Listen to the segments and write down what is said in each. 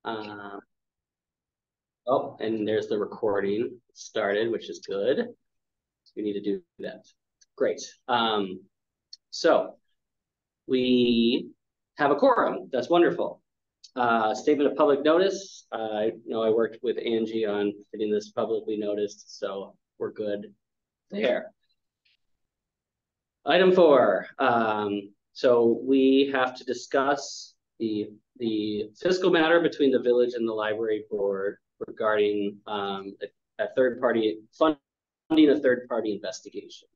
Uh, oh, and there's the recording started, which is good. We need to do that. Great. So we have a quorum. That's wonderful. Statement of public notice. I know I worked with Angie on getting this publicly noticed, so we're good there. Item 4. So we have to discuss the fiscal matter between the village and the library board regarding a third party funding a third party investigation.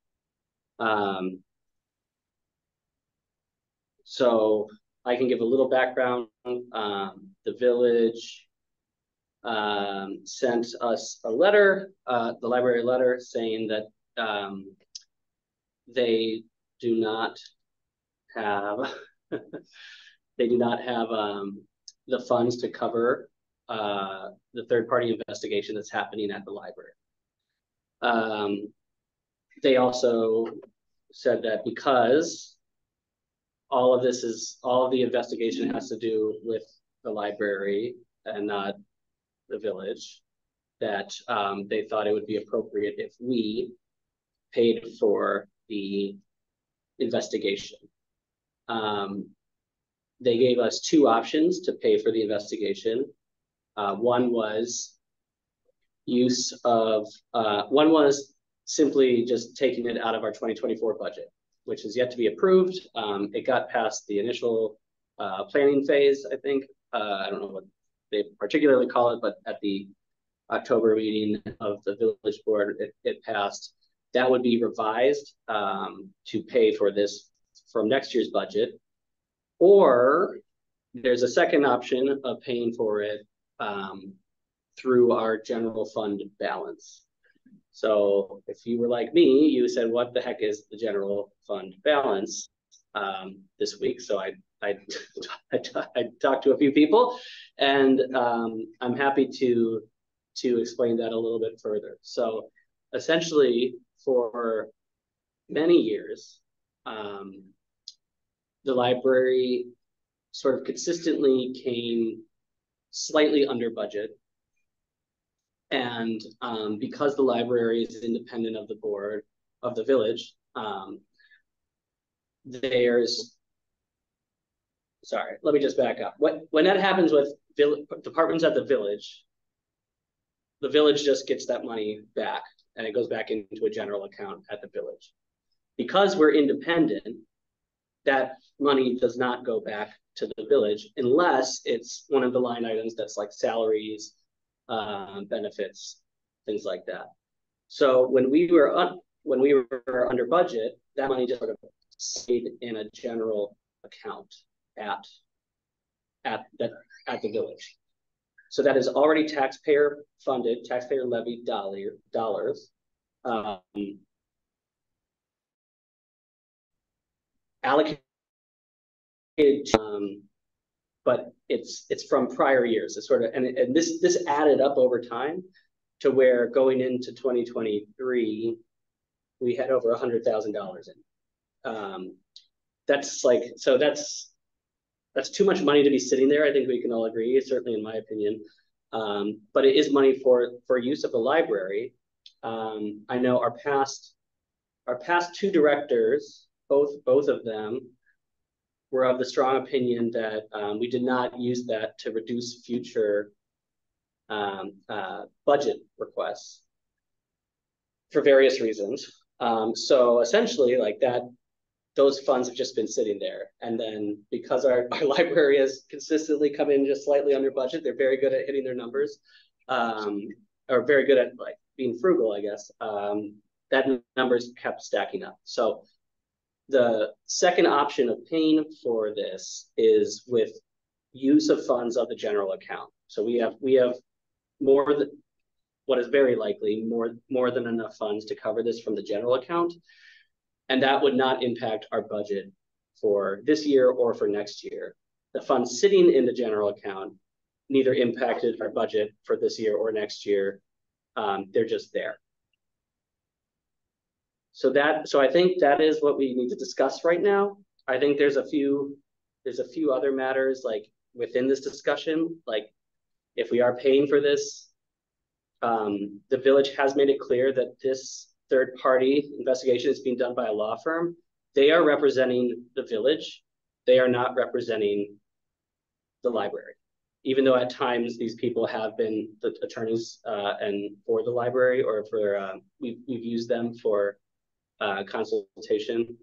So I can give a little background. The village sent us a letter, the library letter, saying that they do not have the funds to cover the third-party investigation that's happening at the library. They also said that because all of the investigation has to do with the library and not the village, that they thought it would be appropriate if we paid for the investigation. They gave us 2 options to pay for the investigation. One was simply just taking it out of our 2024 budget, which is yet to be approved. It got past the initial planning phase, I think. I don't know what they particularly call it, but at the October meeting of the village board, it passed. That would be revised to pay for this from next year's budget. Or there's a second option of paying for it through our general fund balance. So if you were like me, you said, what the heck is the general fund balance this week? So I talked to a few people, and I'm happy to explain that a little bit further. So essentially, for many years, the library sort of consistently came slightly under budget. And because the library is independent of the board of the village, let me just back up. When that happens with departments at the village just gets that money back, and it goes back into a general account at the village. Because we're independent, that money does not go back to the village unless it's one of the line items that's like salaries, benefits, things like that. So when we were under budget, that money just sort of stayed in a general account at the village. So that is already taxpayer funded, taxpayer levied dollars. Allocated, but it's from prior years. It's sort of, and this added up over time to where going into 2023, we had over $100,000 in. That's too much money to be sitting there. I think we can all agree, certainly in my opinion. But it is money for use of the library. I know our past 2 directors, both of them, were of the strong opinion that we did not use that to reduce future budget requests for various reasons. So essentially, like that, those funds have just been sitting there. And then because our library has consistently come in just slightly under budget, they're very good at hitting their numbers, or very good at like being frugal, I guess. That numbers kept stacking up. So the second option of paying for this is with use of funds of the general account. So we have more than what is very likely more than enough funds to cover this from the general account. And that would not impact our budget for this year or for next year. The funds sitting in the general account neither impacted our budget for this year or next year. They're just there. So I think that is what we need to discuss right now. I think there's a few other matters like within this discussion, like if we are paying for this, the village has made it clear that this third-party investigation is being done by a law firm. They are representing the village. They are not representing the library, even though at times these people have been the attorneys and for the library, or for we've used them for consultation.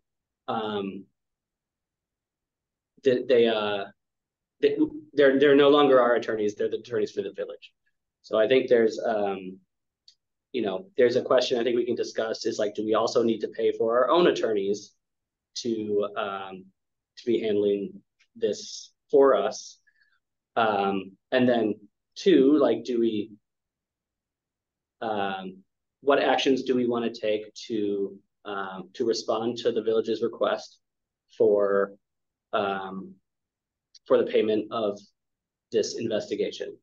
They're no longer our attorneys. They're the attorneys for the village. So I think there's there's a question I think we can discuss is like, do we also need to pay for our own attorneys to be handling this for us? And then two, like, do we what actions do we want to take to respond to the village's request for the payment of this investigation?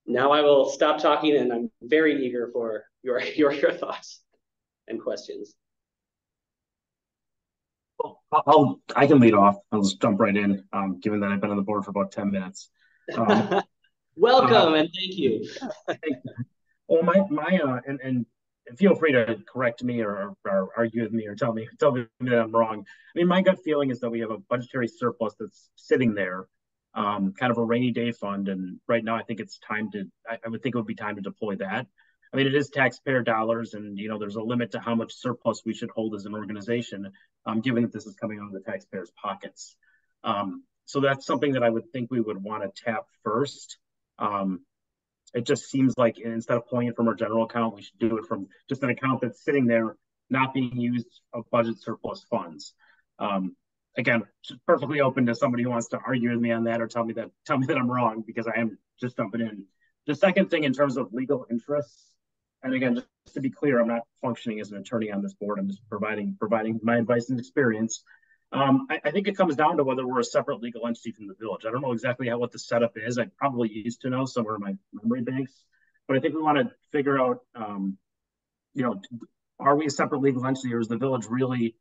Now I will stop talking, and I'm very eager for your thoughts and questions. Well, I can lead off. I'll just jump right in, given that I've been on the board for about 10 minutes. Welcome and thank you. Well, and feel free to correct me or argue with me or tell me that I'm wrong. I mean, my gut feeling is that we have a budgetary surplus that's sitting there, kind of a rainy day fund, and right now I think it's time to. I would think it would be time to deploy that. I mean, it is taxpayer dollars, and there's a limit to how much surplus we should hold as an organization, given that this is coming out of the taxpayers' pockets. So that's something that I would think we would want to tap first. It just seems like instead of pulling it from our general account, we should do it from just an account that's sitting there, not being used of budget surplus funds. Again, perfectly open to somebody who wants to argue with me on that or tell me that I'm wrong, because I am just jumping in. The second thing in terms of legal interests, and again, just to be clear, I'm not functioning as an attorney on this board. I'm just providing my advice and experience. I think it comes down to whether we're a separate legal entity from the village. I don't know exactly what the setup is. I probably used to know somewhere in my memory banks, but I think we want to figure out, are we a separate legal entity, or is the village really,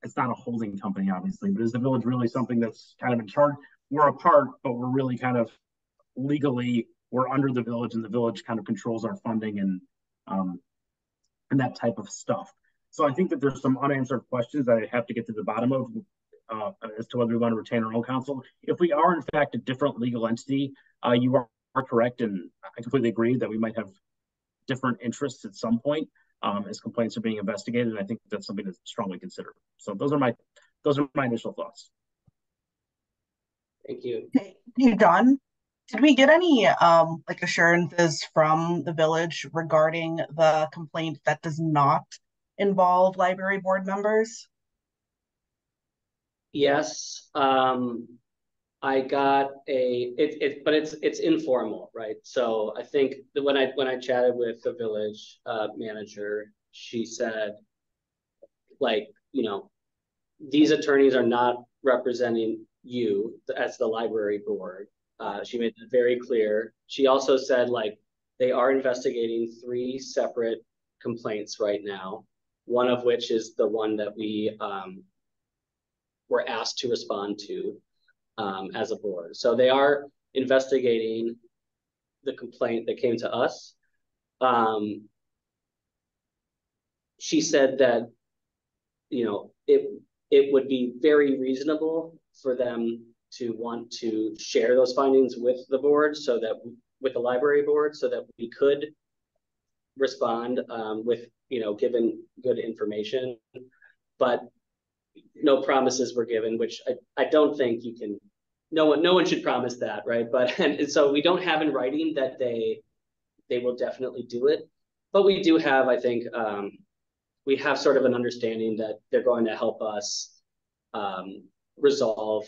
it's not a holding company, obviously, but is the village really something that's kind of in charge? We're a part, but we're really kind of legally, we're under the village, and the village kind of controls our funding and that type of stuff. So I think that there's some unanswered questions that I have to get to the bottom of as to whether we want to retain our own counsel. If we are, in fact, a different legal entity, you are correct, and I completely agree that we might have different interests at some point as complaints are being investigated, and I think that's something to strongly consider. So those are my initial thoughts. Thank you. Hey, John, did we get any assurances from the village regarding the complaint that does not involve library board members? Yes, I got but it's informal, right? So I think that when I chatted with the village manager, she said, like, these attorneys are not representing you as the library board. She made it very clear. She also said, like, they are investigating 3 separate complaints right now, one of which is the one that we were asked to respond to as a board. So they are investigating the complaint that came to us. She said that, it would be very reasonable for them to want to share those findings with the board, so that with the library board, so that we could respond with, given good information, but no promises were given, which I don't think you can, no one should promise that, right? But, and so we don't have in writing that they will definitely do it, but we do have, I think, we have sort of an understanding that they're going to help us resolve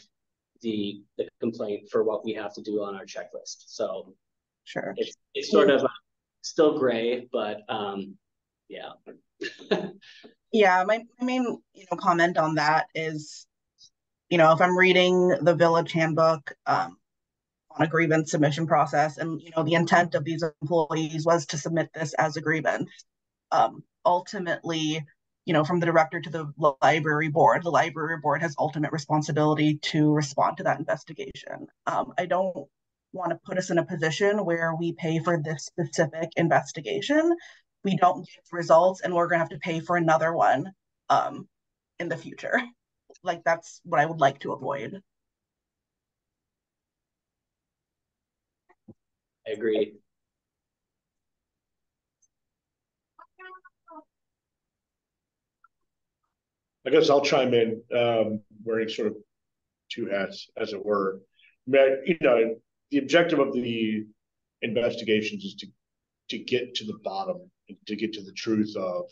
the complaint for what we have to do on our checklist. So sure, it's sort of still gray, but yeah. Yeah, my main comment on that is, if I'm reading the village handbook on a grievance submission process, and the intent of these employees was to submit this as a grievance, ultimately, from the director to the library board has ultimate responsibility to respond to that investigation. I don't want to put us in a position where we pay for this specific investigation, we don't get results, and we're going to have to pay for another one in the future. Like, that's what I would like to avoid. I agree. I guess I'll chime in, wearing sort of two hats, as it were. You know, the objective of the investigations is to get to the bottom, to get to the truth of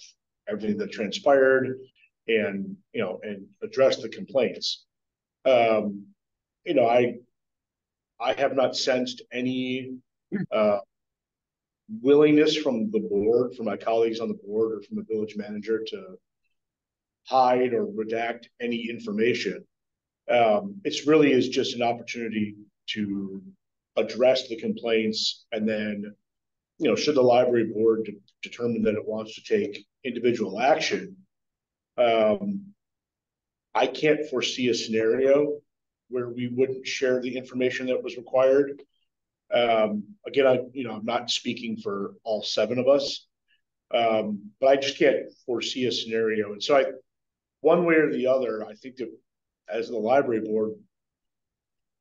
everything that transpired, and and address the complaints. You know, I have not sensed any willingness from the board, from my colleagues on the board, or from the village manager to hide or redact any information. It's really is just an opportunity to address the complaints, and then, should the library board determine that it wants to take individual action, I can't foresee a scenario where we wouldn't share the information that was required. Again, I'm not speaking for all 7 of us, but I just can't foresee a scenario. And so one way or the other, I think that as the library board,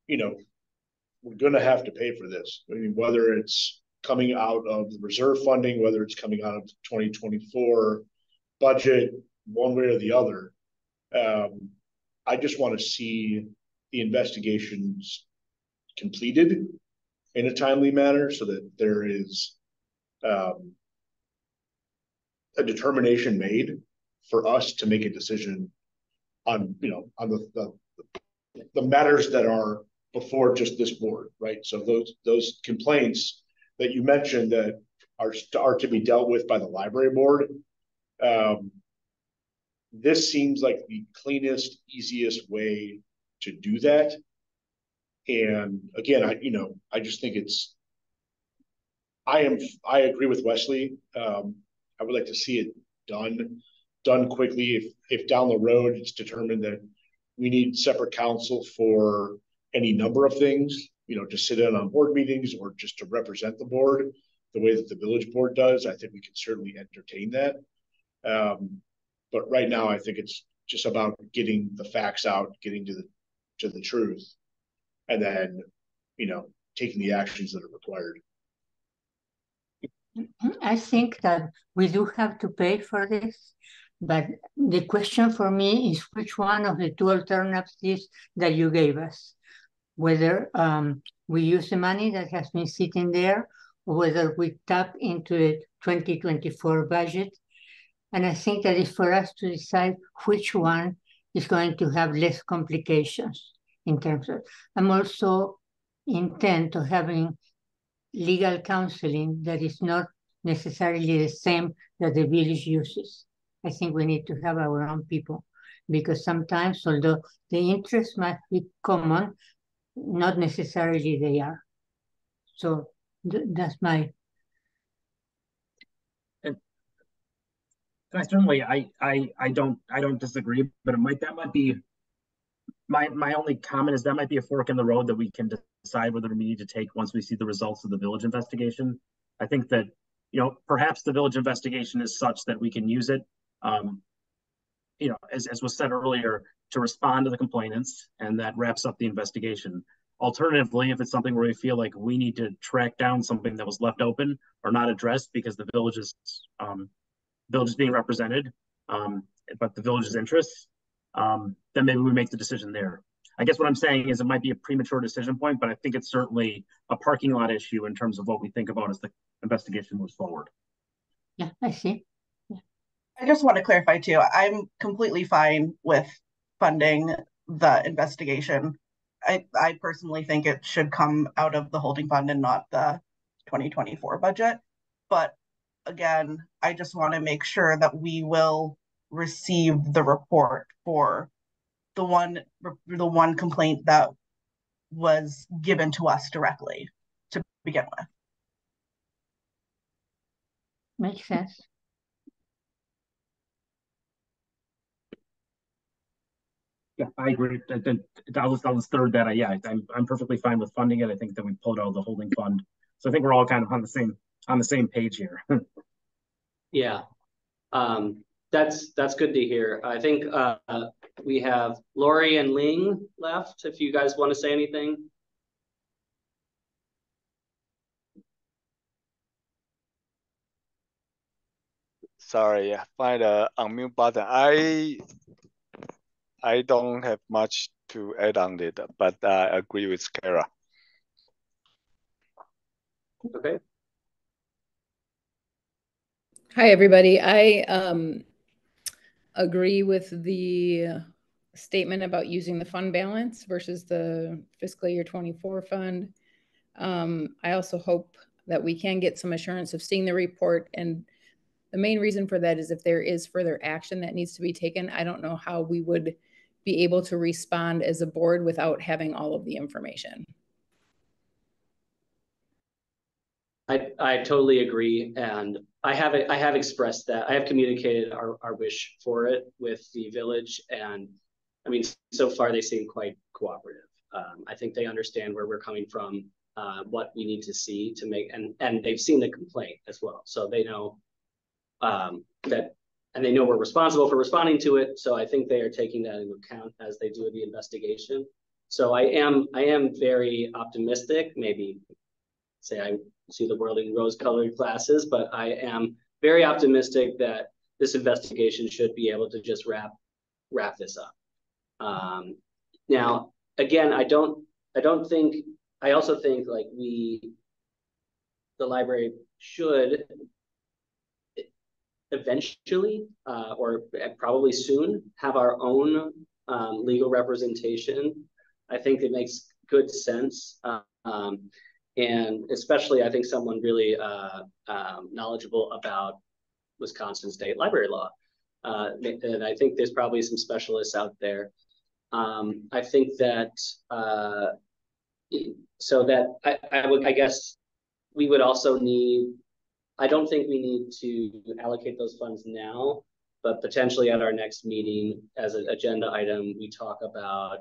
we're going to have to pay for this. I mean, whether it's coming out of the reserve funding, whether it's coming out of the 2024 budget, one way or the other. I just want to see the investigations completed in a timely manner, so that there is a determination made for us to make a decision on on the matters that are before just this board, right? So those complaints that you mentioned that are to be dealt with by the library board, this seems like the cleanest, easiest way to do that. And again, I just think I agree with Wesley. I would like to see it done quickly. If down the road it's determined that we need separate counsel for any number of things, to sit in on board meetings or just to represent the board the way that the village board does, I think we can certainly entertain that. But right now, I think it's just about getting the facts out, getting to the truth, and then, taking the actions that are required. I think that we do have to pay for this, but the question for me is which one of the 2 alternatives that you gave us, whether we use the money that has been sitting there, or whether we tap into the 2024 budget. And I think that it's for us to decide which one is going to have less complications in terms of. I'm also intent of having legal counseling that is not necessarily the same that the village uses. I think we need to have our own people, because sometimes, although the interests might be common, not necessarily they are. So that's my. And I don't disagree, but that might be my only comment is that might be a fork in the road that we can decide whether we need to take once we see the results of the village investigation. I think that, perhaps the village investigation is such that we can use it, as was said earlier, to respond to the complainants, and that wraps up the investigation. Alternatively, if it's something where we feel like we need to track down something that was left open or not addressed because the village is being represented, but the village's interests, then maybe we make the decision there. I guess what I'm saying is it might be a premature decision point, but I think it's certainly a parking lot issue in terms of what we think about as the investigation moves forward. Yeah, I see. Yeah. I just want to clarify too, I'm completely fine with funding the investigation. I personally think it should come out of the holding fund and not the 2024 budget. But again, I just want to make sure that we will receive the report for the one complaint that was given to us directly to begin with. Makes sense. Yeah, I agree. I'll just third that. Yeah, I'm perfectly fine with funding it. I think that we pulled out of the holding fund, so I think we're all kind of on the same page here. Yeah, that's good to hear. I think we have Lori and Ling left. If you guys want to say anything. Sorry, find the unmute button. I don't have much to add on it, but I agree with Kara. Okay. Hi, everybody. I agree with the statement about using the fund balance versus the fiscal year 24 fund. I also hope that we can get some assurance of seeing the report. And the main reason for that is if there is further action that needs to be taken, I don't know how we would be able to respond as a board without having all of the information. I totally agree, and I have expressed that. I have communicated our wish for it with the village, and I mean, so far they seem quite cooperative. I think they understand where we're coming from, what we need to see to make, and they've seen the complaint as well, so they know that, and they know we're responsible for responding to it. So I think they are taking that into account as they do the investigation. So I am very optimistic. Maybe say I see the world in rose-colored glasses, but I am very optimistic that this investigation should be able to just wrap this up. Now, again, I also think like the library should eventually, or probably soon, have our own legal representation. I think it makes good sense. And especially, I think someone really knowledgeable about Wisconsin state library law. And I think there's probably some specialists out there. I think that, so that I guess we would also need, I don't think we need to allocate those funds now, but potentially at our next meeting as an agenda item, we talk about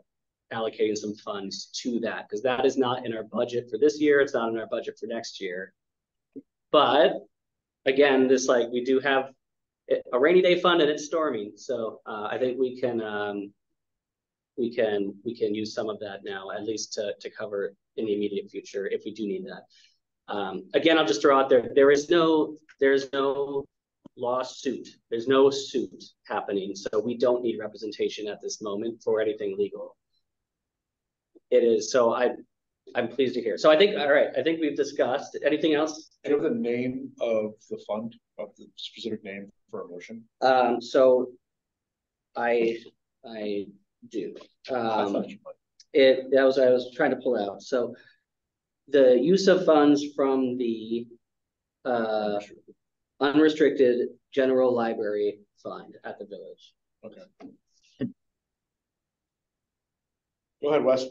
allocating some funds to that, because that is not in our budget for this year. It's not in our budget for next year. But again, this like we do have a rainy day fund and it's storming. So I think we can use some of that now, at least to cover in the immediate future if we do need that. Again, I'll just throw out there, there's no lawsuit. There's no suit happening. So we don't need representation at this moment for anything legal. It is, so I'm pleased to hear. So I think, all right, I think we've discussed. Anything else? Do you have the name of the fund, of the specific name for a motion? So I do. I thought you might. That was what I was trying to pull out. So the use of funds from the unrestricted general library fund at the village. Okay. Go ahead, Wes.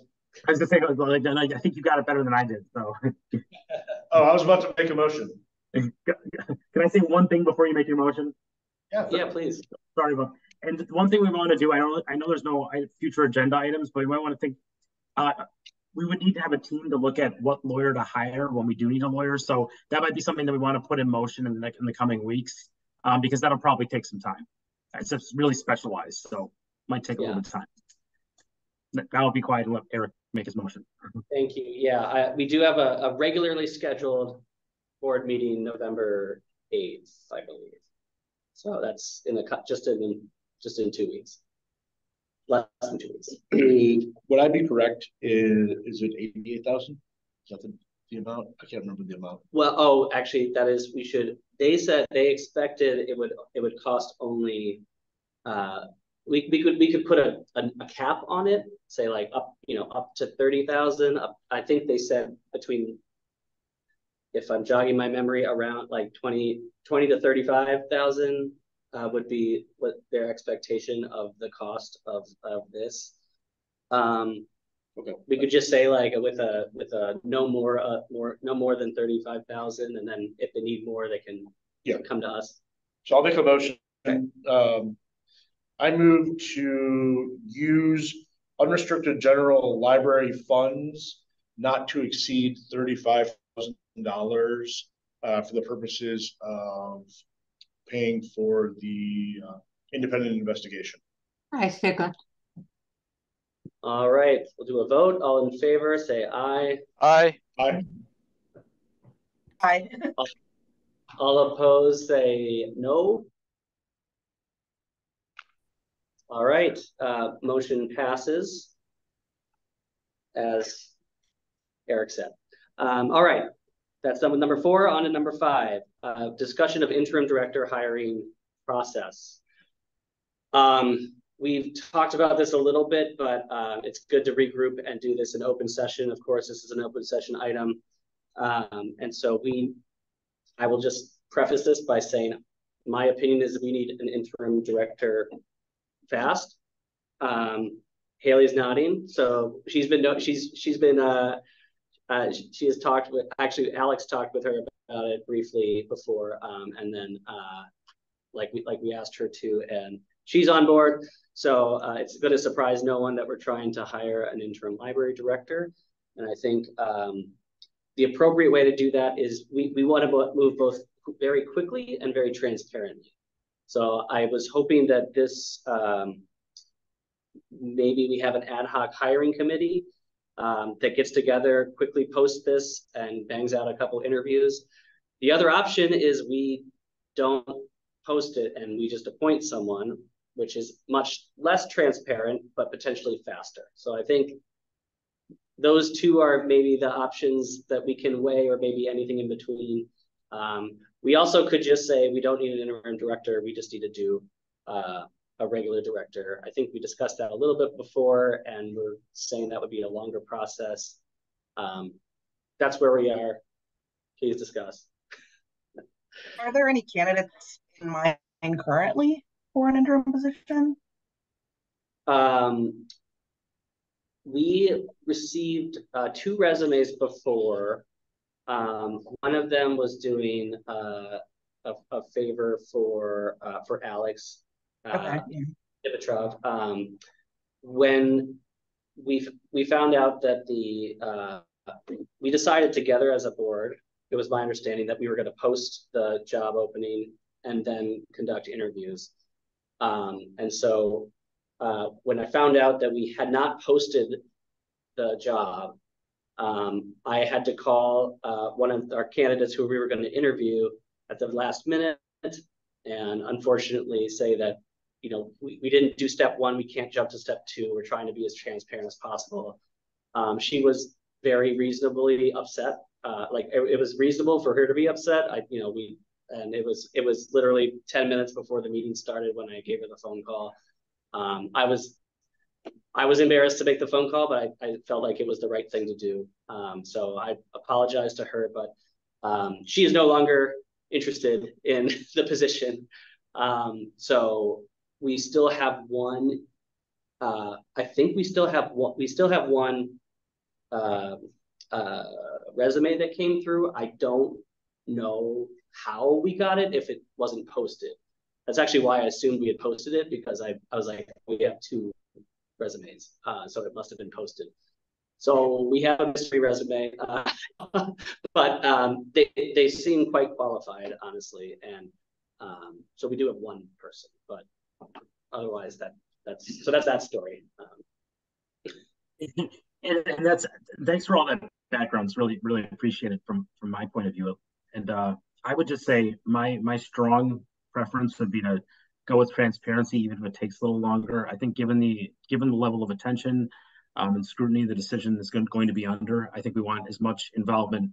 I was gonna say, I think you got it better than I did. So, Oh, I was about to make a motion. can I say one thing before you make your motion? Yeah, please. Sorry about. And one thing we want to do, I know there's no future agenda items, but we might want to think. We would need to have a team to look at what lawyer to hire when we do need a lawyer. So that might be something that we want to put in motion in the coming weeks, because that'll probably take some time. It's just really specialized, so it might take a little bit of time. I'll be quiet and let Eric make his motion. Thank you. Yeah, we do have a regularly scheduled board meeting November 8th, I believe. So that's just in 2 weeks. Less than 2 weeks. Would I be correct? Is it 88,000? Is that the amount? I can't remember the amount. Well, actually, that is, they said they expected it would cost only, we could put a cap on it, say like up to 30,000. I think they said between, if I'm jogging my memory, around like 20 to 35,000 would be what their expectation of the cost of this. Okay. We could just say like with a no more than 35,000, and then if they need more, they can come to us. So I'll make a motion I move to use unrestricted general library funds not to exceed $35,000 for the purposes of paying for the independent investigation. I second. All right, we'll do a vote. All in favor, say aye. Aye. Aye. Aye. All opposed, say no. All right, motion passes, as Eric said. All right, that's done with number 4. On to number 5, discussion of interim director hiring process. We've talked about this a little bit, but it's good to regroup and do this in open session. Of course, this is an open session item. And so I will just preface this by saying, my opinion is that we need an interim director fast. Haley's nodding, so she has talked with, actually Alex talked with her about it briefly before, and then like we asked her to, and she's on board. So it's going to surprise no one that we're trying to hire an interim library director. And I think the appropriate way to do that is we want to move both very quickly and very transparently. So I was hoping that this, maybe we have an ad hoc hiring committee that gets together, quickly posts this and bangs out a couple interviews. The other option is we don't post it and we just appoint someone, which is much less transparent, but potentially faster. So I think those two are maybe the options that we can weigh, or maybe anything in between. We also could just say we don't need an interim director. We just need to do a regular director. I think we discussed that a little bit before, and we're saying that would be a longer process. That's where we are. Please discuss. Are there any candidates in mind currently for an interim position? We received 2 resumes before. One of them was doing a favor for Alex Dimitrov. When we found out that we decided together as a board, it was my understanding that we were going to post the job opening and then conduct interviews. And so when I found out that we had not posted the job, I had to call one of our candidates who we were going to interview at the last minute, and unfortunately say that, you know, we didn't do step 1, we can't jump to step 2. We're trying to be as transparent as possible. She was very reasonably upset. Like it was reasonable for her to be upset. And it was literally 10 minutes before the meeting started when I gave her the phone call. I was embarrassed to make the phone call, but I felt like it was the right thing to do. So I apologize to her, but she is no longer interested in the position. So we still have one. I think we still have one. We still have one resume that came through. I don't know how we got it if it wasn't posted. That's actually why I assumed we had posted it, because I was like, we have 2 resumes, so it must have been posted. So we have a mystery resume, but they seem quite qualified, honestly, and so we do have 1 person, but otherwise that's that story. And that's, thanks for all that background. It's really appreciated from my point of view. And I would just say my strong preference would be to go with transparency, even if it takes a little longer. I think given the level of attention and scrutiny the decision is going to be under, I think we want as much involvement,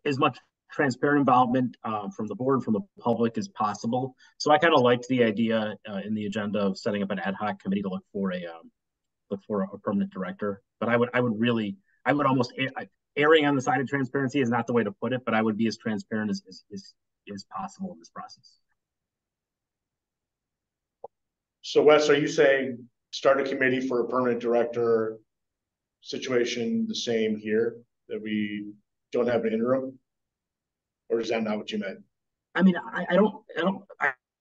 as much transparent involvement from the board, from the public as possible. So I kind of liked the idea in the agenda of setting up an ad hoc committee to look for a permanent director. But I would almost, erring on the side of transparency is not the way to put it, but I would be as transparent as possible in this process. So Wes, are you saying start a committee for a permanent director situation the same here, that we don't have an interim? Or is that not what you meant? I mean,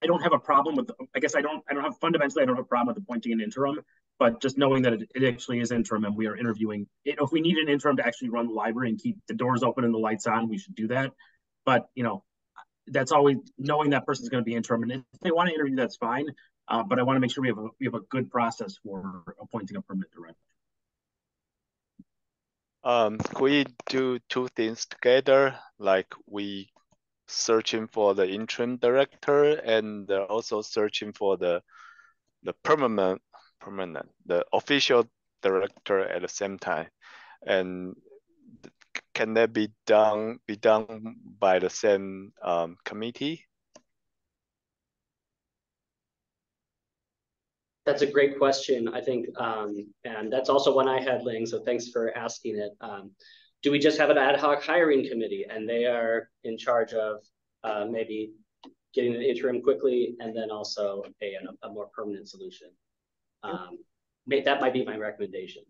don't have a problem with, I guess I don't have, fundamentally, I don't have a problem with appointing an interim, but just knowing that it actually is interim and we are interviewing, if we need an interim to actually run the library and keep the doors open and the lights on, we should do that. But, that's always knowing that person's going to be interim. And if they want to interview, that's fine. But I want to make sure we have a good process for appointing a permanent director. Could we do two things together? Like we searching for the interim director and also searching for the permanent, the official director at the same time. And can that be done by the same committee? That's a great question, I think, and that's also one I had, Ling, so thanks for asking it. Do we just have an ad hoc hiring committee and they are in charge of maybe getting an interim quickly and then also a more permanent solution? That might be my recommendation.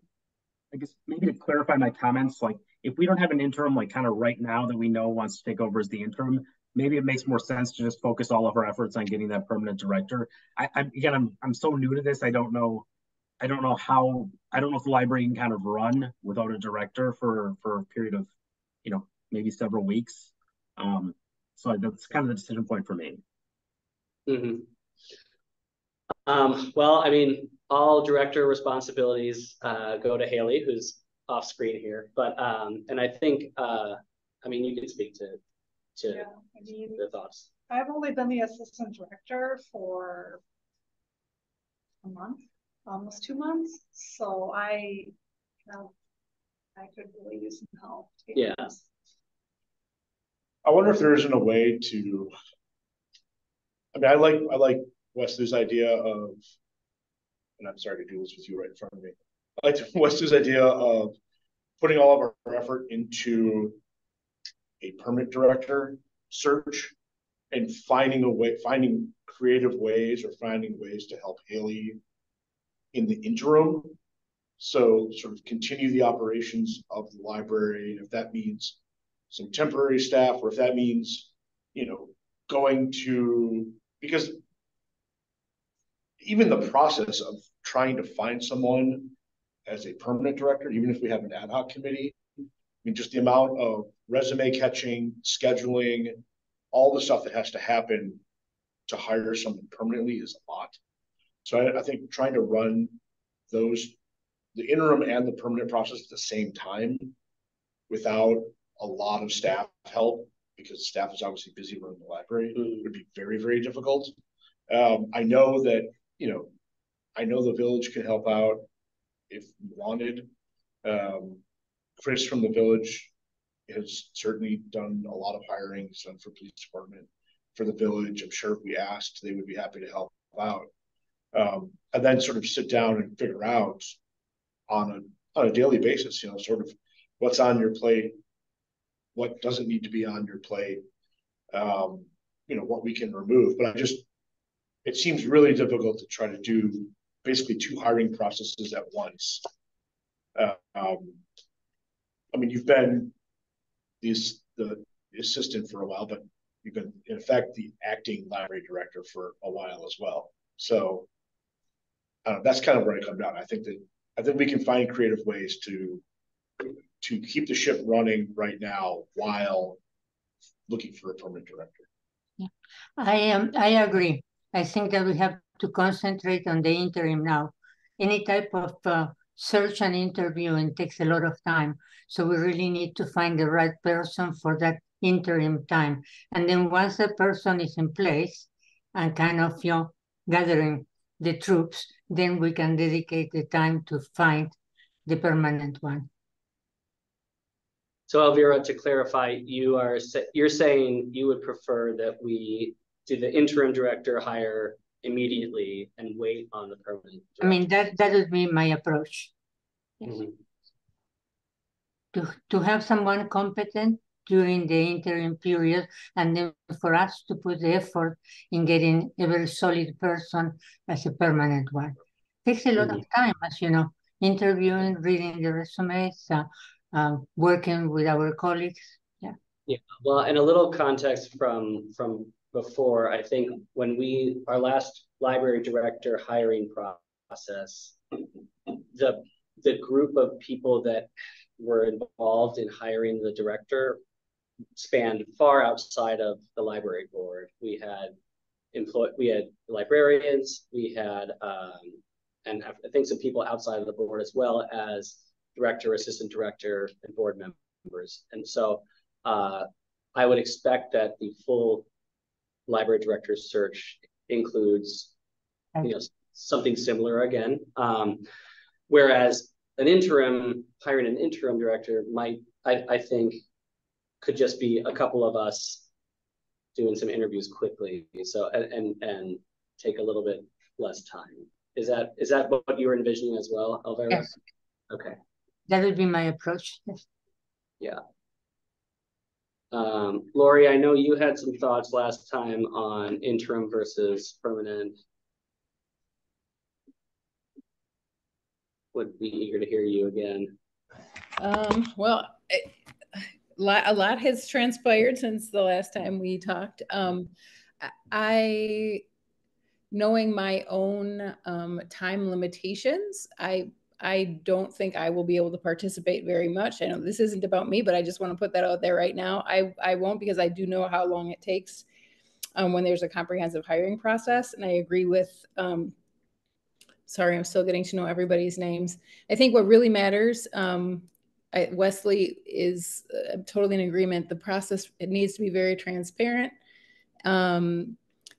I guess maybe to clarify my comments, like if we don't have an interim, like kind of right now that we know wants to take over as the interim, maybe it makes more sense to just focus all of our efforts on getting that permanent director. I'm so new to this. I don't know if the library can kind of run without a director for a period of, maybe several weeks. So that's kind of the decision point for me. Mm-hmm. Well, I mean, all director responsibilities go to Haley, who's off screen here. But and I think you can speak to the thoughts. I've only been the assistant director for a month, almost 2 months. So I could really use some help. Yeah. I wonder if there isn't a way to. I like Wesley's idea of, and I'm sorry to do this with you right in front of me. I like Wesley's idea of putting all of our effort into a permanent director search and finding creative ways or finding ways to help Haley in the interim. So sort of continue the operations of the library. And if that means some temporary staff, or if that means, going to, because even the process of trying to find someone as a permanent director, even if we have an ad hoc committee, just the amount of resume catching, scheduling, all the stuff that has to happen to hire someone permanently is a lot. So I think trying to run the interim and the permanent process at the same time without a lot of staff help, because staff is obviously busy running the library, would be very, very difficult. I know that, the village can help out if wanted. Chris from the village has certainly done a lot of hiring. He's done for police department, for the village. I'm sure if we asked, they would be happy to help out. And then sort of sit down and figure out on a daily basis, sort of what's on your plate, what doesn't need to be on your plate, what we can remove. But it seems really difficult to try to do basically 2 hiring processes at once. You've been the assistant for a while, but you've been, in effect, the acting library director for a while as well. So that's kind of where I come down. I think we can find creative ways to keep the ship running right now while looking for a permanent director. Yeah, I agree. I think that we have to concentrate on the interim now. Any type of search and interviewing takes a lot of time. So we really need to find the right person for that interim time. And then once the person is in place and kind of, gathering the troops, then we can dedicate the time to find the permanent one. So Elvira, to clarify, you're saying you would prefer that we do the interim director hire immediately and wait on the permanent director? That would be my approach. Yes. Mm-hmm. To have someone competent during the interim period, and then for us to put the effort in getting a very solid person as a permanent one. It takes a lot of time, as you know, interviewing, reading the resumes, working with our colleagues. Yeah. Well, and a little context from before, I think when our last library director hiring process, the group of people that were involved in hiring the director spanned far outside of the library board. We had librarians, we had and I think some people outside of the board, as well as director, assistant director, and board members. And so I would expect that the full library director search includes, something similar again. Whereas hiring an interim director might, I think, could just be a couple of us doing some interviews quickly. So, and take a little bit less time. Is that what you were envisioning as well, Alvaro? Yes. Okay. That would be my approach. Yes. Yeah. Lori, I know you had some thoughts last time on interim versus permanent. Would be eager to hear you again. Well, a lot has transpired since the last time we talked. Knowing my own time limitations, I don't think I will be able to participate very much. I know this isn't about me, but I just want to put that out there right now. I won't, because I do know how long it takes when there's a comprehensive hiring process. And I agree with, sorry, I'm still getting to know everybody's names. I think what really matters, Wesley is totally in agreement. The process, it needs to be very transparent.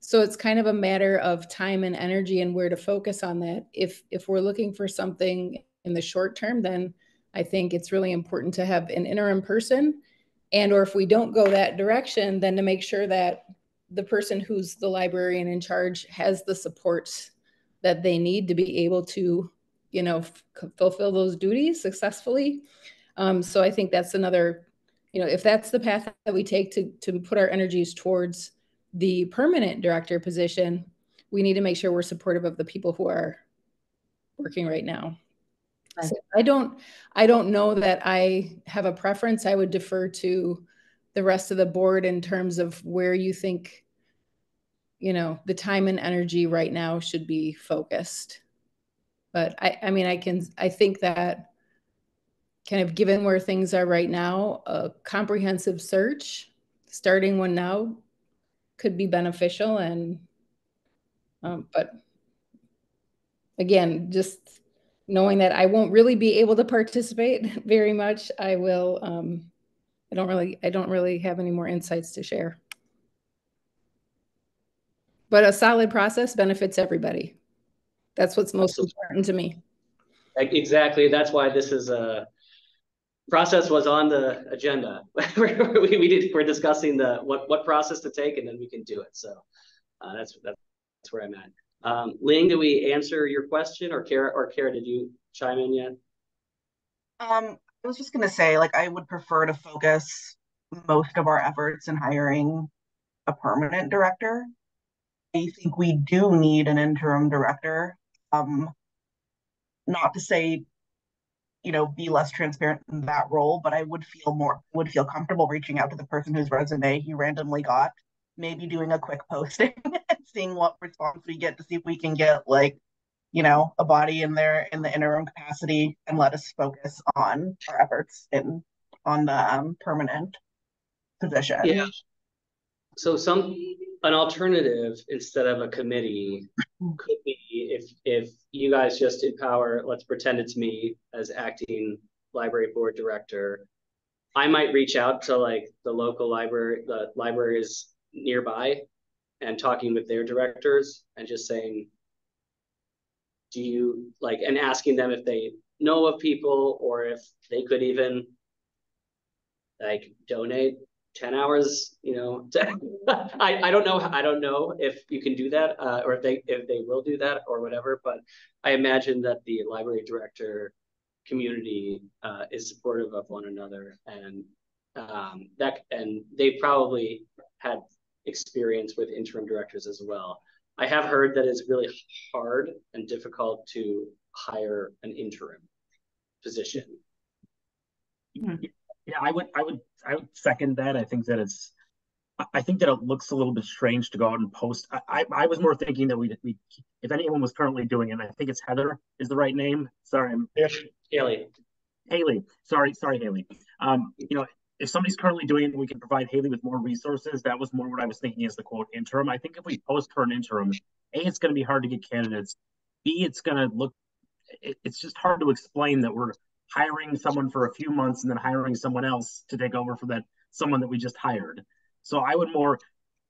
So it's kind of a matter of time and energy and where to focus on that. If we're looking for something in the short term, then I think it's really important to have an interim person. And or if we don't go that direction, then to make sure that the person who's the librarian in charge has the support that they need to be able to, fulfill those duties successfully. So I think that's another, if that's the path that we take to put our energies towards the permanent director position, we need to make sure we're supportive of the people who are working right now. Right. So I don't know that I have a preference. I would defer to the rest of the board in terms of where you think, the time and energy right now should be focused. But I think that kind of given where things are right now, a comprehensive search, starting one now, could be beneficial. And but again, just knowing that I won't really be able to participate very much, I will. I don't really have any more insights to share. But a solid process benefits everybody. That's what's most important to me. Exactly. That's why this is a process was on the agenda. We're discussing what process to take, and then we can do it. So that's where I'm at. Ling, did we answer your question, or Kara, did you chime in yet? I was just gonna say, I would prefer to focus most of our efforts in hiring a permanent director. I think we do need an interim director. Not to say, be less transparent in that role, but I would feel comfortable reaching out to the person whose resume he randomly got, maybe doing a quick posting and seeing what response we get to see if we can get a body in there in the interim capacity, and let us focus on our efforts on the permanent position. Yeah. So an alternative instead of a committee could be if you guys just empower, let's pretend it's me as acting library board director. I might reach out to the local library, the libraries nearby, and talking with their directors and just saying, do you and asking them if they know of people, or if they could even donate 10 hours, I don't know if you can do that, or if they will do that or whatever, but I imagine that the library director community is supportive of one another, and they probably had experience with interim directors as well. I have heard that it's really hard and difficult to hire an interim position. Yeah, I would second that. I think that it's I think that it looks a little bit strange to go out and post. I was more thinking that we if anyone was currently doing it, and I think it's Heather is the right name. Sorry, Haley. Sorry, Haley. You know, if somebody's currently doing it, we can provide Haley with more resources. That was more what I was thinking as the quote interim. I think if we post for an interim, A, it's going to be hard to get candidates. B, it's going to look, it's just hard to explain that we're hiring someone for a few months and then hiring someone else to take over for that someone that we just hired. So I would more,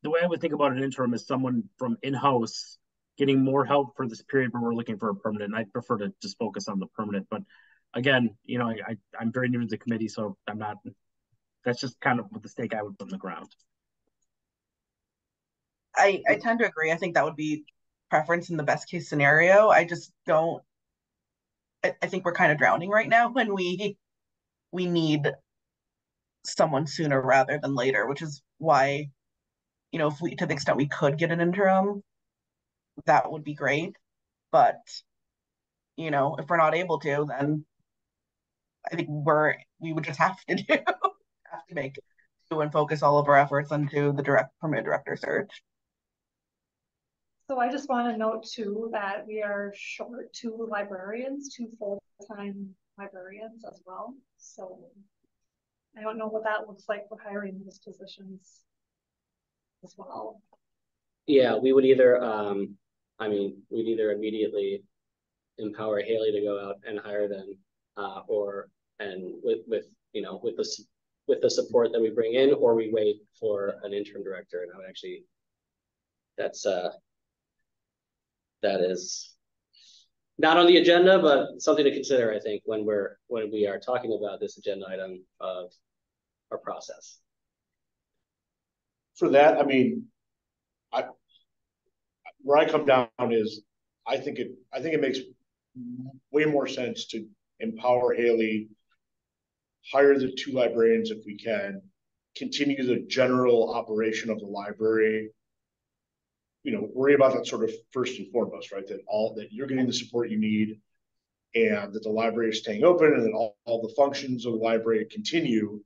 the way I would think about an interim is someone from in-house getting more help for this period where we're looking for a permanent. And I'd prefer to just focus on the permanent. But again, you know, I'm very new to the committee, so I'm not, that's just kind of the stake I would put in the ground. I tend to agree. I think that would be preference in the best case scenario. I just don't, I think we're kind of drowning right now when we need someone sooner rather than later, which is why, you know, if we, to the extent we could get an interim, that would be great. But, you know, if we're not able to, then I think we would just have to make do and focus all of our efforts into the permanent director search. So I just want to note too that we are short 2 librarians, 2 full-time librarians as well. So I don't know what that looks like for hiring those positions as well. Yeah, we would either, we'd either immediately empower Haley to go out and hire them, with the support that we bring in, or we wait for an interim director. And I would actually, that is not on the agenda, but something to consider, I think, when we are talking about this agenda item of our process. For that, I mean, where I come down is I think it makes way more sense to empower Haley, hire the 2 librarians if we can, continue the general operation of the library. You know, worry about that sort of first and foremost, right? That you're getting the support you need, and that the library is staying open, and that all the functions of the library continue.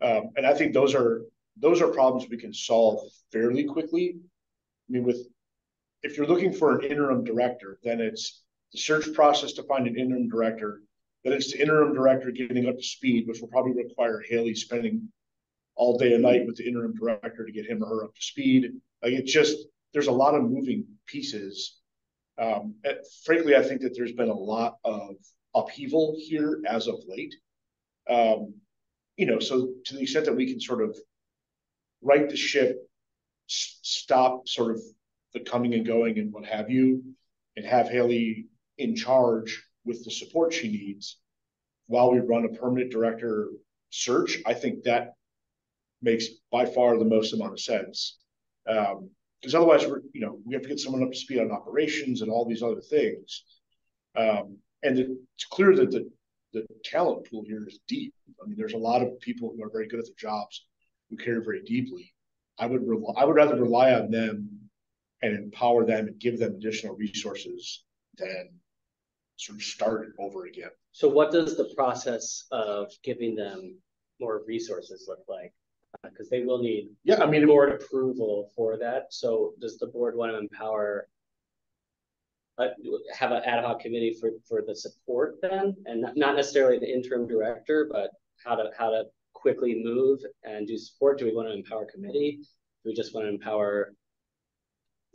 And I think those are problems we can solve fairly quickly. I mean, if you're looking for an interim director, then it's the search process to find an interim director. Then it's the interim director getting up to speed, which will probably require Haley spending all day and night with the interim director to get him or her up to speed. Like, it's just, there's a lot of moving pieces. Frankly, I think that there's been a lot of upheaval here as of late. You know, so to the extent that we can sort of right the ship, stop sort of the coming and going and what have you, and have Haley in charge with the support she needs while we run a permanent director search, I think that makes by far the most amount of sense. Because otherwise we have to get someone up to speed on operations and all these other things. And it's clear that the talent pool here is deep. I mean, there's a lot of people who are very good at their jobs, who care very deeply. I would rather rely on them and empower them and give them additional resources than sort of start it over again. So what does the process of giving them more resources look like? Because they will need board approval for that. So does the board want to empower, have an ad hoc committee for the support then, and not necessarily the interim director, but how to quickly move and do support? Do we want to empower a committee? Do we just want to empower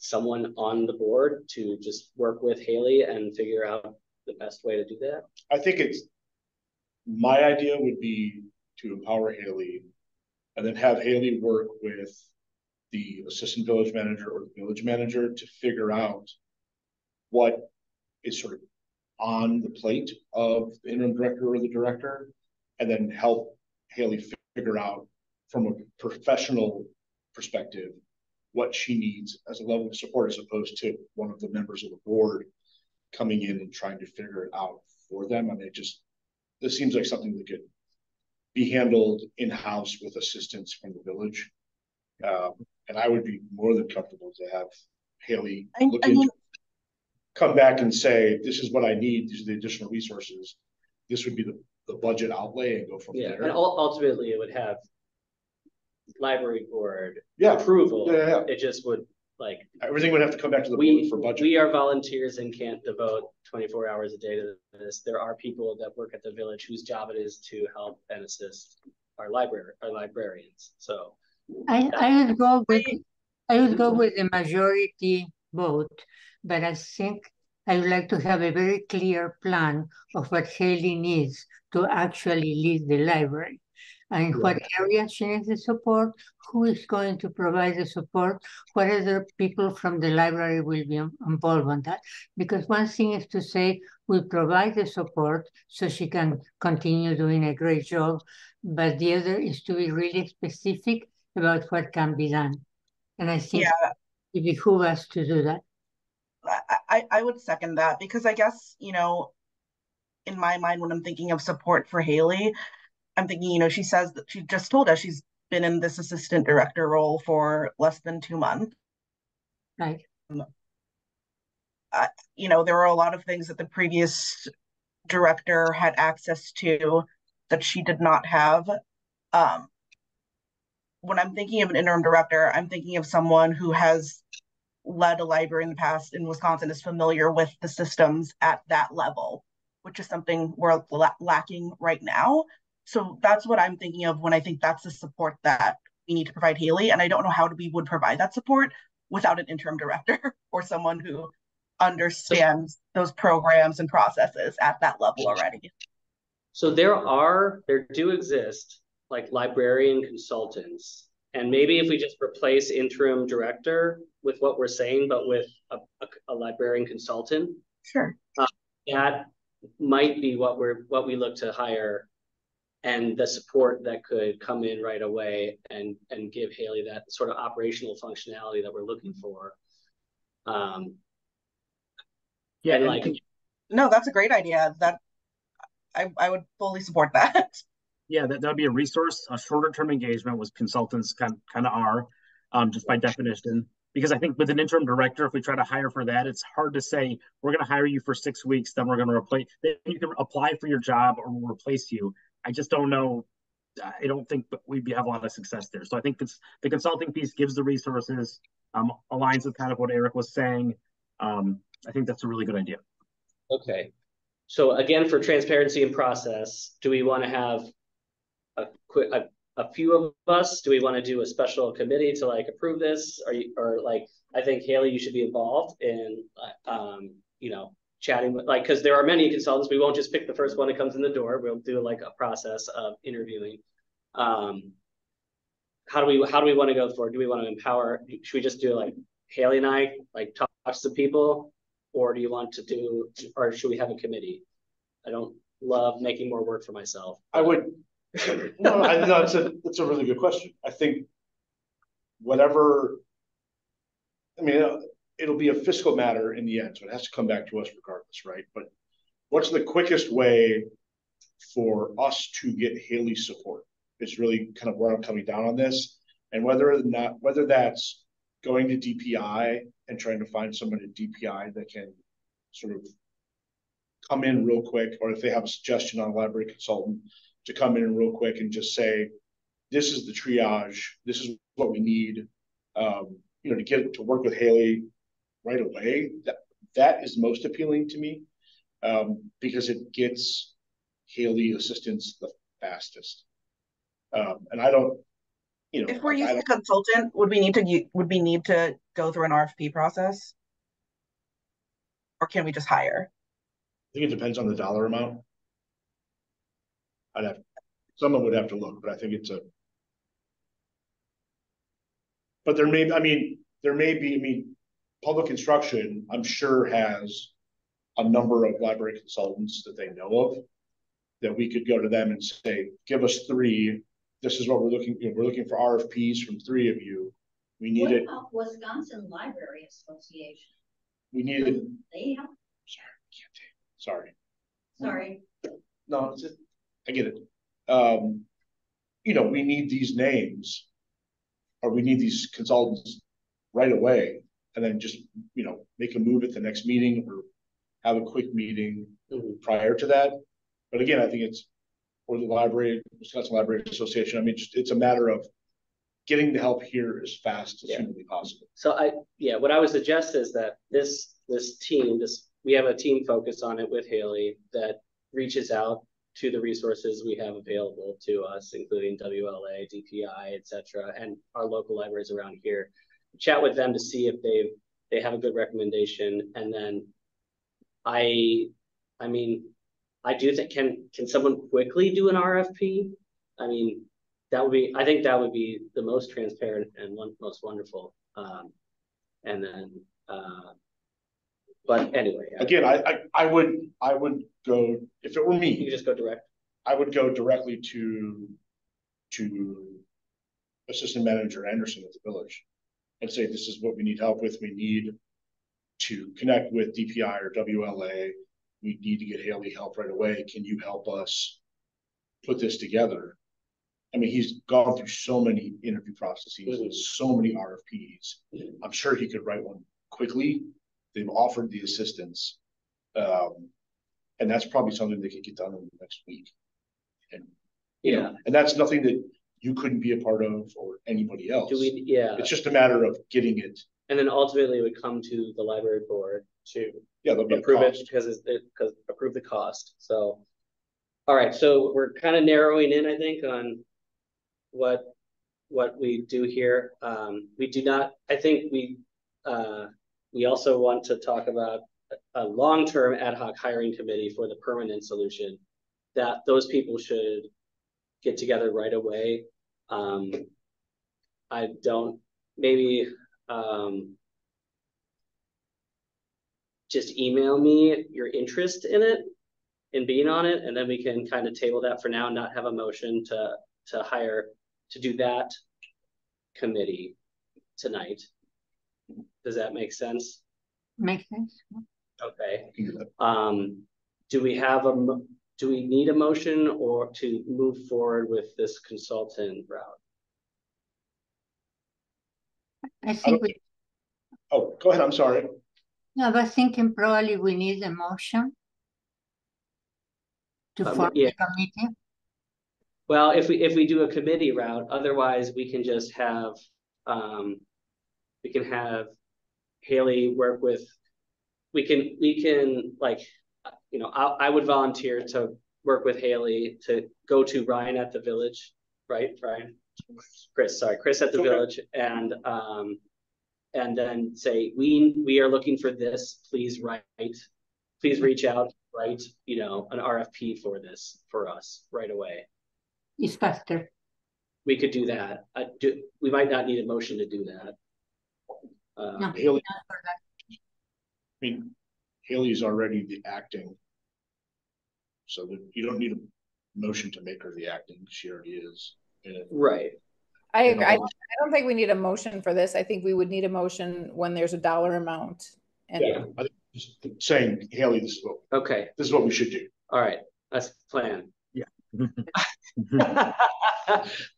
someone on the board to just work with Haley and figure out the best way to do that? I think my idea would be to empower Haley and then have Haley work with the assistant village manager or the village manager to figure out what is sort of on the plate of the interim director or the director, and then help Haley figure out from a professional perspective what she needs as a level of support, as opposed to one of the members of the board coming in and trying to figure it out for them. I mean, this seems like something that could be handled in-house with assistance from the village. And I would be more than comfortable to have Haley come back and say, this is what I need, these are the additional resources, this would be the budget outlay, and go from there. And ultimately it would have library board Yeah. approval. Yeah. It just would like Everything would have to come back to the board we for budget. we are volunteers and can't devote 24 hours a day to this. There are people that work at the village whose job it is to help and assist our librarians. So I would go with the majority vote, but I think I would like to have a very clear plan of what Haley needs to actually lead the library. And in what areas she needs the support, who is going to provide the support, what other people from the library will be involved in that. Because one thing is to say, we provide the support so she can continue doing a great job, but the other is to be really specific about what can be done. And I think it behooves us to do that. I would second that, because I guess, you know, in my mind, when I'm thinking of support for Haley, I'm thinking, you know, she says that she just told us she's been in this assistant director role for less than 2 months. Right. You know, there were a lot of things that the previous director had access to that she did not have. When I'm thinking of an interim director, I'm thinking of someone who has led a library in the past in Wisconsin, is familiar with the systems at that level, which is something we're lacking right now. So that's what I'm thinking of when I think that's the support that we need to provide Haley. And I don't know how we would provide that support without an interim director or someone who understands those programs and processes at that level already. So there do exist like librarian consultants. And maybe if we just replace interim director with what we're saying, but with a librarian consultant. Sure. That might be what we look to hire, and the support that could come in right away and give Haley that sort of operational functionality that we're looking for. No, that's a great idea. That I would fully support that. Yeah, that would be a resource. A shorter term engagement was consultants kind of are, just by definition. Because I think with an interim director, if we try to hire for that, it's hard to say, we're going to hire you for 6 weeks, then we're going to replace, then you can apply for your job or we'll replace you. I just don't know. I don't think we'd have a lot of success there. So I think the consulting piece gives the resources, aligns with kind of what Eric was saying. I think that's a really good idea. Okay. So again, for transparency and process, do we want to have a few of us? Do we want to do a special committee to like approve this? Or like, I think Haley, you should be involved in, you know, chatting with, like, because there are many consultants. We won't just pick the first one that comes in the door. We'll do like a process of interviewing. How do we want to go forward? Do we want to empower? Should we just do like Haley and I like talk to people, or do you want to do, or should we have a committee? I don't love making more work for myself. I would. No, that's a really good question. I think whatever, I mean, it'll be a fiscal matter in the end, so it has to come back to us regardless, right? But what's the quickest way for us to get Haley's support is really kind of where I'm coming down on this. And whether that's going to DPI and trying to find someone at DPI that can sort of come in real quick, or if they have a suggestion on a library consultant to come in real quick and just say, this is the triage, this is what we need, you know, to get to work with Haley right away. That is most appealing to me, because it gets Haley assistance the fastest. And I don't, you know, if we're using a consultant, would we need to go through an RFP process, or can we just hire? I think it depends on the dollar amount. Someone would have to look, but I think but there may be, public instruction, I'm sure, has a number of library consultants that they know of that we could go to them and say, give us 3. This is what we're looking, you know, we're looking for RFPs from 3 of you. We need it. What about Wisconsin Library Association? We need it. They have. Sorry. No, I get it. You know, we need these names, or we need these consultants right away, and then just, you know, make a move at the next meeting or have a quick meeting prior to that. But again, I think it's for the Wisconsin Library Association. I mean, it's a matter of getting the help here as fast as Yeah. humanly possible. So what I would suggest is that this team, we have a team focus on it with Haley that reaches out to the resources we have available to us, including WLA, DPI, et cetera, and our local libraries around here. Chat with them to see if they have a good recommendation. And then I mean, I do think, can someone quickly do an RFP? I mean, I think that would be the most transparent and most wonderful. And then, but anyway. Again, I would go, if it were You me, just go direct. I would go directly to Assistant Manager Anderson at the village and say, this is what we need help with. We need to connect with DPI or WLA. We need to get Haley help right away. Can you help us put this together? I mean, he's gone through so many interview processes and so many RFPs. I'm sure he could write one quickly. They've offered the assistance. And that's probably something they could get done in the next week. And you know, and that's nothing that you couldn't be a part of or anybody else. It's just a matter of getting it. And then ultimately it would come to the library board to there'll approve it because approve the cost. So, all right. So we're kind of narrowing in, I think, on what we do here. We do not, I think we also want to talk about a long-term ad hoc hiring committee for the permanent solution, that those people should get together right away. I don't, maybe just email me your interest in it, in being on it, and then we can kind of table that for now and not have a motion to do that committee tonight. Does that make sense? Makes sense. Okay. Do we need a motion or to move forward with this consultant route? I think Oh, go ahead. I'm sorry. No, I was thinking probably we need a motion to form the committee. Well, if we do a committee route, otherwise we can just have Haley work with. We can like, you know, I would volunteer to work with Haley to go to Ryan at the village, right? Ryan, Chris at the village, and then say we are looking for this. Please reach out, write, you know, an RFP for this for us right away. It's faster. We could do that. We might not need a motion to do that. No, Haley, I mean, Haley's already the acting, so that you don't need a motion to make her the acting. She already is. Right. I don't think we need a motion for this. I think we would need a motion when there's a dollar amount. And yeah, I think just saying, Haley, this is what we should do. All right, that's the plan. Yeah.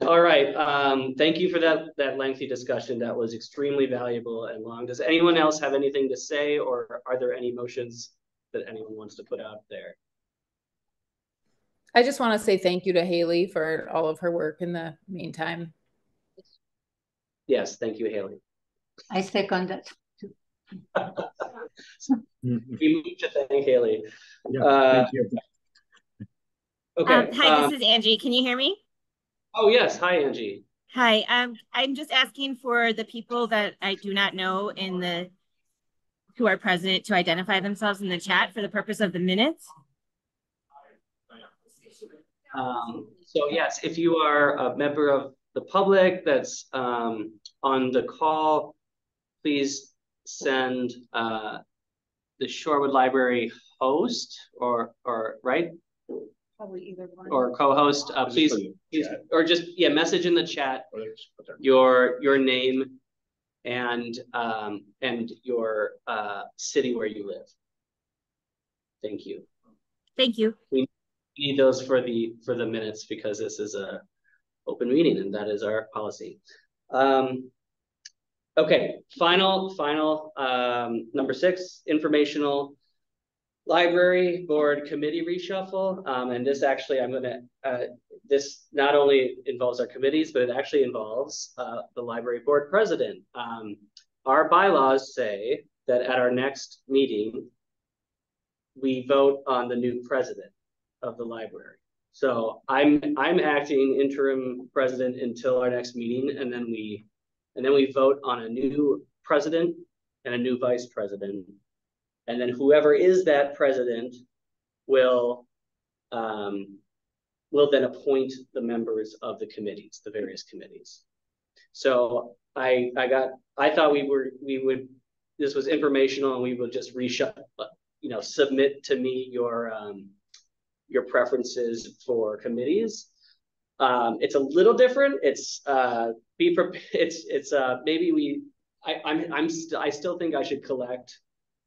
All right. Thank you for that lengthy discussion. That was extremely valuable and long. Does anyone else have anything to say, or are there any motions that anyone wants to put out there? I just want to say thank you to Haley for all of her work in the meantime. Yes, thank you, Haley. I second that. We move to thank Haley. Yeah, thank you. Okay. Hi, this is Angie. Can you hear me? Oh yes, hi Angie. Hi. I'm just asking for the people that I do not know who are present to identify themselves in the chat for the purpose of the minutes. So yes, if you are a member of the public that's on the call, please send the Shorewood Library host or right? Probably either one. Or co-host, please, or just message in the chat your name and your city where you live. Thank you. Thank you. We need those for the minutes because this is a open meeting and that is our policy. Okay, final number 6, informational. library board committee reshuffle. And this actually, this not only involves our committees, but it actually involves the library board president. Our bylaws say that at our next meeting, we vote on the new president of the library. So I'm acting interim president until our next meeting, and then we vote on a new president and a new vice president. And then whoever is that president will then appoint the members of the committees, the various committees. So I thought this was informational, and we would just submit to me your preferences for committees. It's a little different. I still think I should collect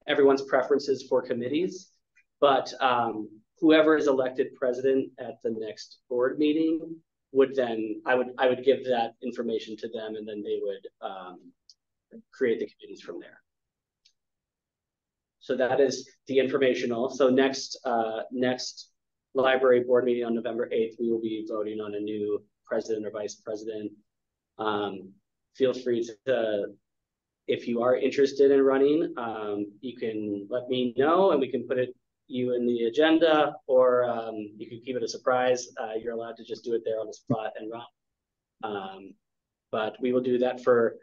everyone's preferences for committees, but whoever is elected president at the next board meeting I would give that information to them, and then they would create the committees from there. So that is the informational. So next library board meeting on November 8th, we will be voting on a new president or vice president. Feel free to, if you are interested in running, you can let me know and we can put you in the agenda, or you can keep it a surprise. You're allowed to just do it there on the spot and run. But we will do that for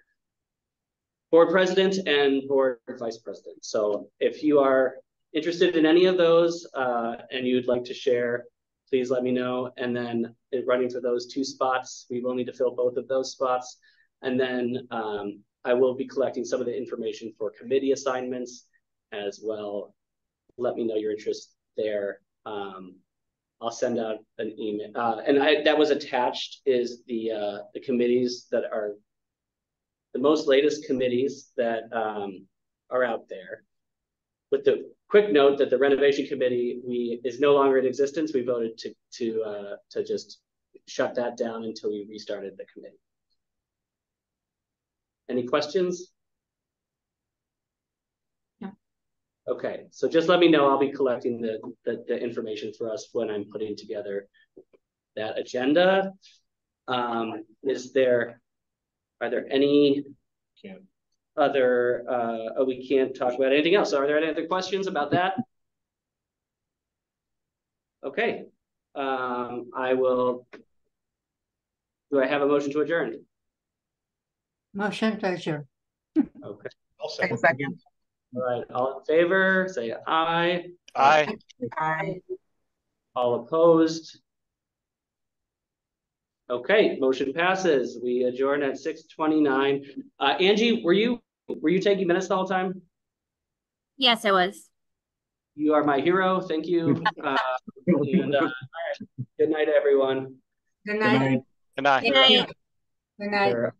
board president and board vice president. So if you are interested in any of those and you'd like to share, please let me know. And then running for those 2 spots, we will need to fill both of those spots. And then I will be collecting some of the information for committee assignments as well. Let me know your interest there. I'll send out an email. And that was attached is the committees that are the most latest committees that are out there. With the quick note that the renovation committee is no longer in existence. We voted to just shut that down until we restarted the committee. Any questions? No. Okay, so just let me know. I'll be collecting the information for us when I'm putting together that agenda. Are there any other, we can't talk about anything else. Are there any other questions about that? Okay, do I have a motion to adjourn? Motion to adjourn. Okay. I'll second. Second. All right, all in favor, say aye. Aye. Aye. All opposed? Okay, motion passes. We adjourn at 6:29. Angie, were you taking minutes the whole time? Yes, I was. You are my hero. Thank you. All right. Good night, everyone. Good night. Good night. Good night. Good night.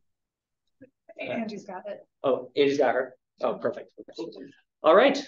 Angie's got it. Oh, Angie's got her. Oh, perfect. All right.